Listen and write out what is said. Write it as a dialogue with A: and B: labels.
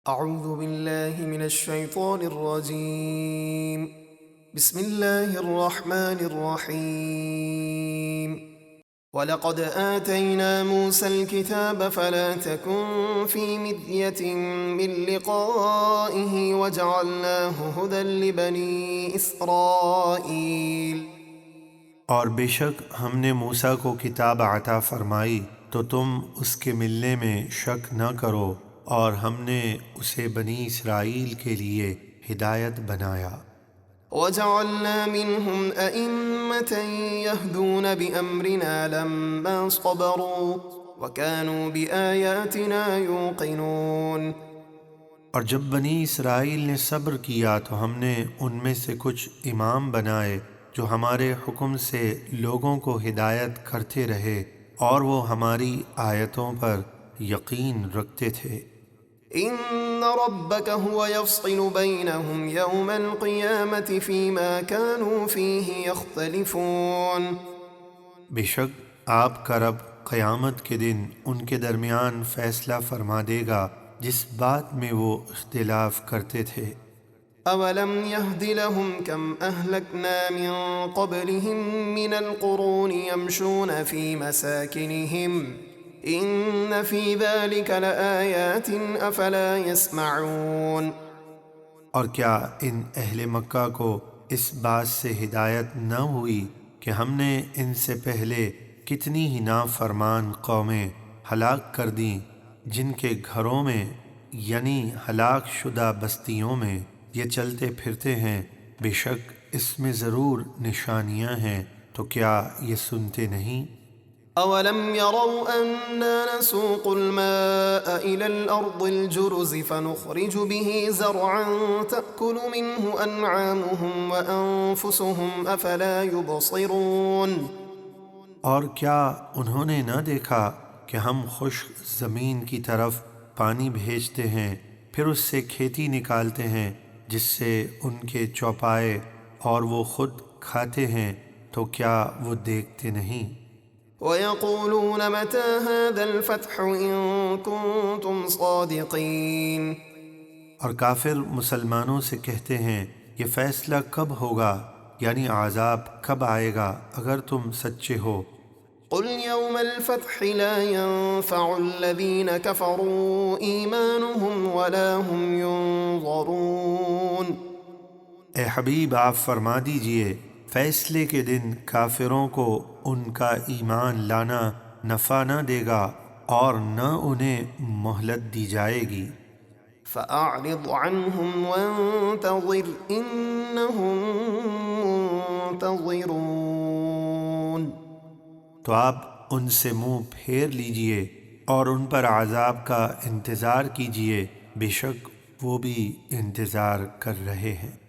A: اعوذ باللہ من الشیطان الرجیم بسم اللہ الرحمن الرحیم وَلَقَدْ آتَيْنَا مُوسَى الْكِتَابَ فَلَا تَكُنْ فِي مِرْيَةٍ مِّن لِّقَائِهِ وَجَعَلْنَاهُ هُدًى لِّبَنِي إِسْرَائِيلَ۔
B: اور بے شک ہم نے موسیٰ کو کتاب عطا فرمائی تو تم اس کے ملنے میں شک نہ کرو، اور ہم نے اسے بنی اسرائیل کے لیے ہدایت بنایا۔
A: وَجَعَلْنَا مِنْهُمْ أَئِمَّةً يَهْدُونَ بِأَمْرِنَا لَمَّا صَبَرُوا وَكَانُوا بِآيَاتِنَا يُوقِنُونَ۔
B: اور جب بنی اسرائیل نے صبر کیا تو ہم نے ان میں سے کچھ امام بنائے جو ہمارے حکم سے لوگوں کو ہدایت کرتے رہے، اور وہ ہماری آیتوں پر یقین رکھتے تھے۔
A: إِنَّ رَبَّكَ هُوَ يَفْصِلُ بَيْنَهُمْ يَوْمَ الْقِيَامَةِ فِيمَا كَانُوا فِيهِ يَخْتَلِفُونَ۔
B: بے شک آپ کا رب قیامت کے دن ان کے درمیان فیصلہ فرما دے گا جس بات میں وہ اختلاف کرتے تھے۔
A: أَوَلَمْ يَهْدِ لَهُمْ كَمْ أَهْلَكْنَا مِنْ قَبْلِهِمْ مِنَ الْقُرُونِ يَمْشُونَ فِي مَسَاكِنِهِمْ إِنَّ فِي ذَلِكَ لَآيَاتٍ أَفَلَا يَسْمَعُونَ۔
B: اور کیا ان اہل مکہ کو اس بات سے ہدایت نہ ہوئی کہ ہم نے ان سے پہلے کتنی ہی نافرمان قومیں ہلاک کر دیں، جن کے گھروں میں یعنی ہلاک شدہ بستیوں میں یہ چلتے پھرتے ہیں؟ بے شک اس میں ضرور نشانیاں ہیں، تو کیا یہ سنتے نہیں؟
A: أَوَلَمْ يَرَوْا أَنَّا نَسُوقُ الْمَاءَ إِلَى الْأَرْضِ الْجُرُزِ فَنُخْرِجُ بِهِ زَرْعًا تَأْكُلُ مِنْهُ أَنْعَامُهُمْ وَأَنفُسُهُمْ أَفَلَا يُبْصِرُونَ۔
B: اور کیا انہوں نے نہ دیکھا کہ ہم خشک زمین کی طرف پانی بھیجتے ہیں، پھر اس سے کھیتی نکالتے ہیں جس سے ان کے چوپائے اور وہ خود کھاتے ہیں، تو کیا وہ دیکھتے نہیں؟
A: وَيَقُولُونَ مَتَى هَذَا الْفَتْحُ إِن كُنتُمْ صَادِقِينَ۔
B: اور کافر مسلمانوں سے کہتے ہیں یہ فیصلہ کب ہوگا، یعنی عذاب کب آئے گا اگر تم سچے ہو۔
A: قُلْ يَوْمَ الْفَتْحِ لَا يَنفَعُ الَّذِينَ كَفَرُوا إِيمَانُهُمْ وَلَا هُمْ يُنظَرُونَ۔
B: اے حبیب آپ فرما دیجئے فیصلے کے دن کافروں کو ان کا ایمان لانا نفع نہ دے گا اور نہ انہیں مہلت دی جائے گی۔
A: فَأَعْرِضْ عَنْهُمْ وَانتَظِرْ إِنَّهُمْ مُنتَظِرُونَ۔
B: تو آپ ان سے منہ پھیر لیجئے اور ان پر عذاب کا انتظار کیجئے، بے شک وہ بھی انتظار کر رہے ہیں۔